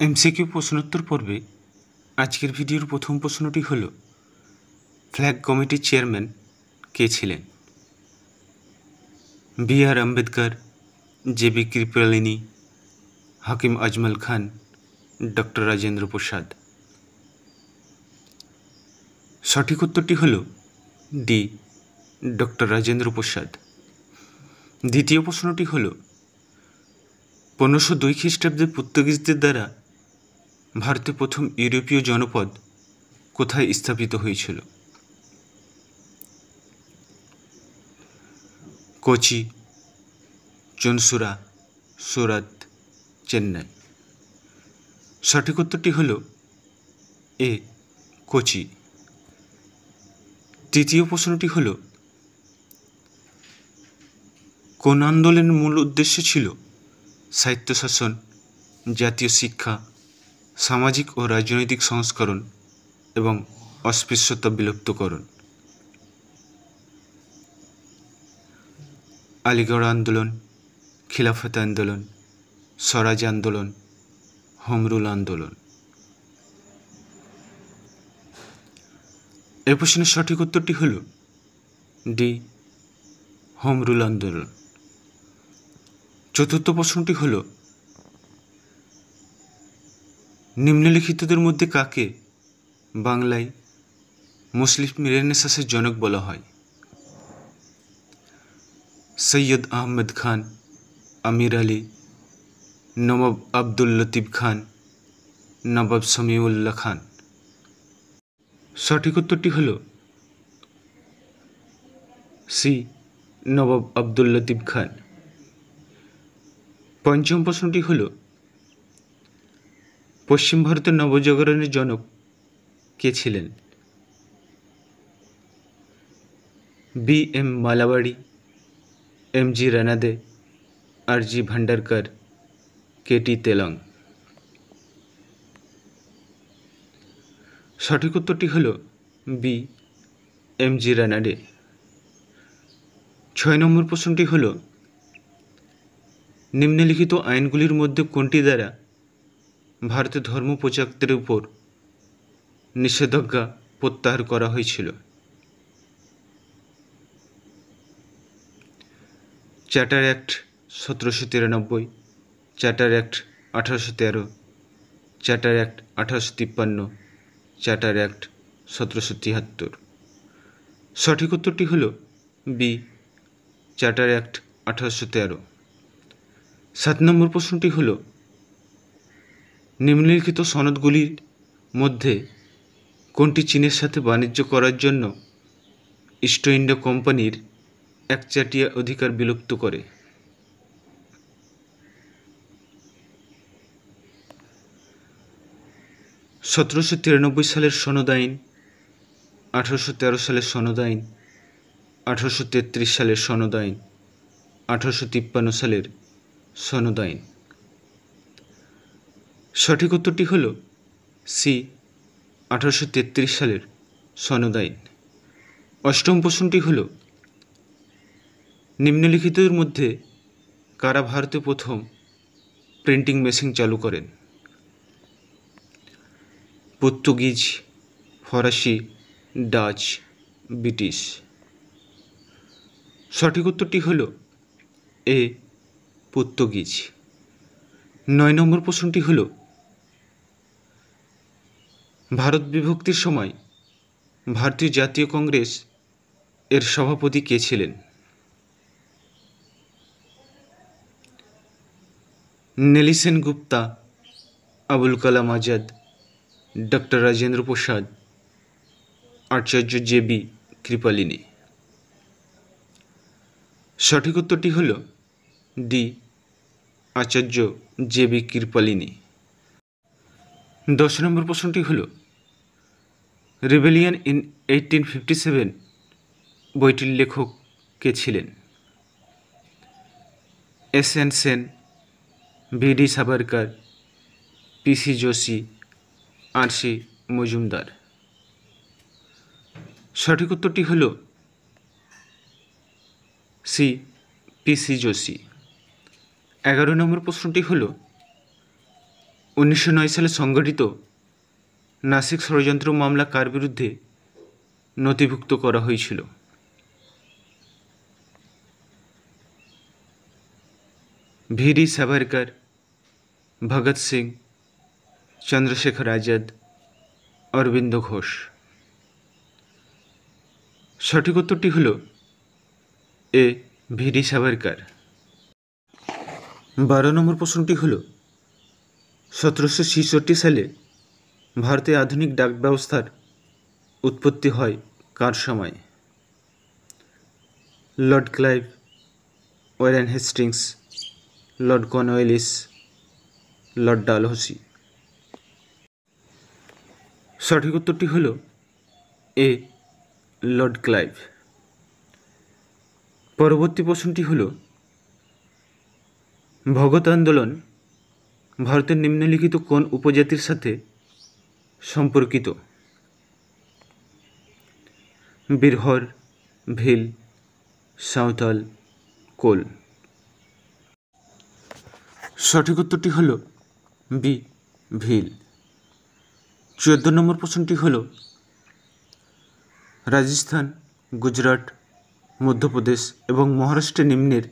MCQ প্রশ্নোত্তর পর্বে আজকের ভিডিওর প্রথম প্রশ্নটি হল, ফ্ল্যাগ কমিটির চেয়ারম্যান কে ছিলেন? বি আর আম্বেদকর, জে.বি. কৃপলানি, হাকিম আজমল খান, ডক্টর রাজেন্দ্র প্রসাদ। সঠিক উত্তরটি হল ডি, ডক্টর রাজেন্দ্র প্রসাদ। দ্বিতীয় প্রশ্নটি হল, 1502 খ্রিস্টাব্দে পর্তুগিজদের দ্বারা ভারতে প্রথম ইউরোপীয় জনপদ কোথায় স্থাপিত হয়েছিল? কোচি, চুনসুরা, সুরাত, চেন্নাই। সঠিক উত্তরটি হল এ, কোচি। তৃতীয় প্রশ্নটি হল, কোন আন্দোলনের মূল উদ্দেশ্য ছিল স্বায়ত্তশাসন, জাতীয় শিক্ষা, সামাজিক ও রাজনৈতিক সংস্করণ এবং অস্পৃশ্যতা বিলুপ্তকরণ? আলিগড় আন্দোলন, খিলাফত আন্দোলন, স্বরাজ আন্দোলন, হোম রুল আন্দোলন। এ প্রশ্নের সঠিক উত্তরটি হল ডি, হোম রুল আন্দোলন। চতুর্থ প্রশ্নটি হল, নিম্নলিখিতদের মধ্যে কাকে বাংলায় মুসলিম রেনেসাঁসের জনক বলা হয়? সৈয়দ আহমদ খান, আমির আলী, নবাব আব্দুল লতিফ খান, নবাব সমিউল্লাহ খান। সঠিক উত্তরটি হল সি, নবাব আব্দুল লতিফ খান। পঞ্চম প্রশ্নটি হল, পশ্চিম ভারতের নবজাগরণের জনক কে ছিলেন? B M মালাবাড়ি, M G Ranade, আর জি ভান্ডারকর, কে টি তেলং। সঠিক উত্তরটি হল বি, এম জি রানাডে। 6 নম্বর প্রশ্নটি হল, নিম্নলিখিত আইনগুলির মধ্যে কোনটি দ্বারা ভারতে ধর্ম প্রচারকদের উপর নিষেধাজ্ঞা প্রত্যাহার করা হয়েছিল? Charter act 1793, charter act 1813, charter act 1853, charter act 1773। সঠিক উত্তরটি হল বি, চার্টার অ্যাক্ট 1813। 7 নম্বর প্রশ্নটি হল, নিম্নলিখিত সনদগুলির মধ্যে কোনটি চীনের সাথে বাণিজ্য করার জন্য ইস্ট ইন্ডিয়া কোম্পানির একচাটিয়া অধিকার বিলুপ্ত করে? 1793 সালের সনদ আইন, 1813 সালের সনদ আইন, 1833 সালের সনদ আইন, 1853 সালের সনদ আইন। সঠিক উত্তরটি হল সি, 1833 সালের সনদ আইন। অষ্টম প্রশ্নটি হল, নিম্নলিখিতের মধ্যে কারা ভারতে প্রথম প্রিন্টিং মেশিন চালু করেন? পর্তুগিজ, ফরাসি, ডাচ, ব্রিটিশ। সঠিক উত্তরটি হল এ, পর্তুগিজ। 9 নম্বর প্রশ্নটি হল, ভারত বিভক্তির সময় ভারতীয় জাতীয় কংগ্রেস এর সভাপতি কে ছিলেন? Nellie Gupta, Abul Kalam Azad, doctor Rajendra Prasad, Acharya J B. কৃপলানি। সঠিক উত্তরটি হল ডি, আচার্য জে.বি. কৃপলানি। 10 নম্বর প্রশ্নটি হল, রিবেলিয়ন ইন 1857 বইটির লেখক কে ছিলেন? S N Sen, V D Savarkar, P C Joshi, R C Majumdar. সঠিক উত্তরটি হল সি, পি সি যোশী। 11 নম্বর প্রশ্নটি হল, 1909 সালে সংঘটিত নাসিক ষড়যন্ত্র মামলা কার বিরুদ্ধে নথিভুক্ত করা হয়েছিল? ভি.ডি. সাভারকর, ভগৎ সিং, চন্দ্রশেখর আজাদ, অরবিন্দ ঘোষ। সঠিক উত্তরটি হল এ, ভি.ডি. সাভারকর। 12 নম্বর প্রশ্নটি হল 1766 সালে ভারতে আধুনিক ডাক ব্যবস্থার উৎপত্তি হয় কার সময়? Lord Clive, Warren Hastings, Lord Cornwallis, Lord Dalhousie. সঠিক উত্তরটি হল এ, লর্ড ক্লাইভ। পরবর্তী প্রশ্নটি হল ভগৎ আন্দোলন ভারতের নিম্নলিখিত কোন উপজাতির সাথে সম্পর্কিত? বিরহর, ভিল, সাঁওতাল, কোল। সঠিক উত্তরটি হল বি, ভিল। 14 নম্বর প্রশ্নটি হল রাজস্থান, গুজরাট, মধ্যপ্রদেশ এবং মহারাষ্ট্রে নিম্নের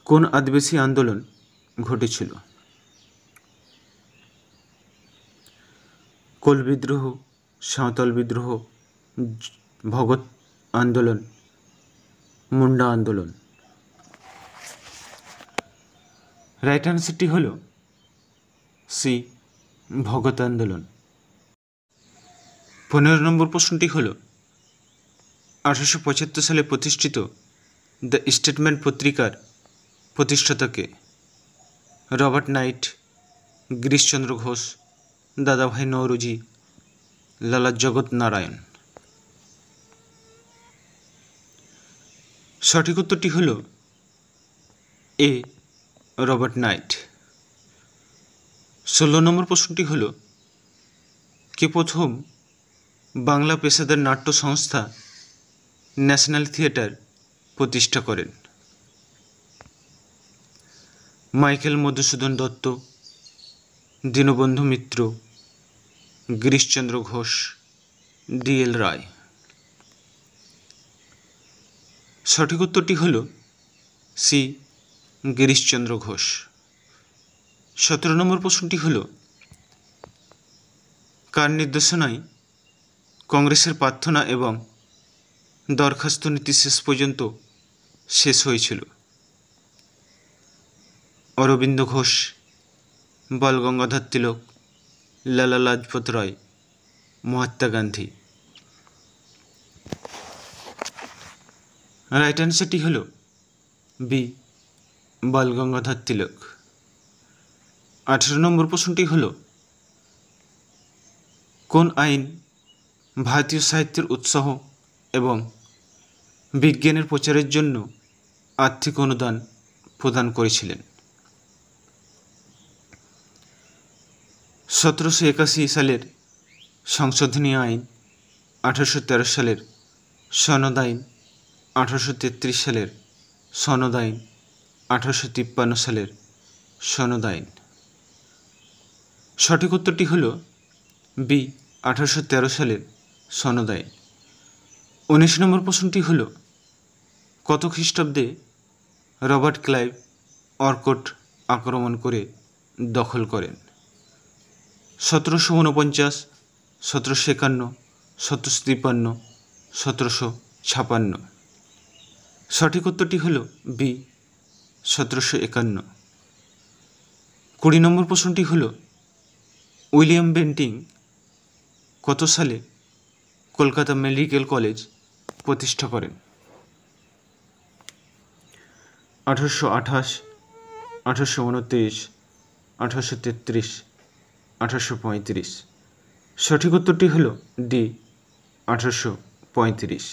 কোন আদিবাসী আন্দোলন ঘটেছিল? কোল বিদ্রোহ, সাঁওতাল বিদ্রোহ, ভগৎ আন্দোলন, মুন্ডা আন্দোলন। রাইট অ্যান্সারটি হল সি, ভগৎ আন্দোলন। 15 নম্বর প্রশ্নটি হল 1875 সালে প্রতিষ্ঠিত দ্য স্টেটমেন্ট পত্রিকার প্রতিষ্ঠাতাকে? রবার্ট নাইট, গিরিশচন্দ্র ঘোষ, দাদাভাই নওরোজি, লালা জগৎ নারায়ণ। সঠিক উত্তরটি হল এ, রবার্ট নাইট। 16 নম্বর প্রশ্নটি হল কে প্রথম বাংলা পেশাদার নাট্য সংস্থা ন্যাশনাল থিয়েটার প্রতিষ্ঠা করেন? Michael Madhusudan Dutta, Dinabandhu Mitra, Girishchandra Ghosh, D.El. রায়। সঠিক উত্তরটি হল সি, গিরিশচন্দ্র ঘোষ। 17 নম্বর প্রশ্নটি হল কার নির্দেশনায় কংগ্রেসের প্রার্থনা এবং দরখাস্ত নীতি শেষ পর্যন্ত শেষ হয়েছিল? অরবিন্দ ঘোষ, বালগঙ্গাধর তিলক, লালা লাজপত রায়, মহাত্মা গান্ধী। রাইট অ্যান্সারটি হল বি, বালগঙ্গাধর তিলক। 18 নম্বর প্রশ্নটি হল কোন আইন ভারতীয় সাহিত্যের উৎসাহ এবং বিজ্ঞানের প্রচারের জন্য আর্থিক অনুদান প্রদান করেছিলেন? 1781 সালের সংশোধনী আইন, 1813 সালের সনদ আইন, 1833 সালের সনদ আইন, 1853 সালের সনদ আইন। সঠিক উত্তরটি হল বি, 1813 সালের সনদ আইন। 19 নম্বর প্রশ্নটি হল কত খ্রিস্টাব্দে রবার্ট ক্লাইভ অর্কট আক্রমণ করে দখল করেন? 1749, 1751, 1753, 1756। সঠিক উত্তরটি হল বি, 1751। 20 নম্বর প্রশ্নটি হল উইলিয়াম বেন্টিং কত সালে কলকাতা মেডিকেল কলেজ প্রতিষ্ঠা করেন? 1828, 1829, 1833, 1835। সঠিক উত্তরটি হল ডি, 1835।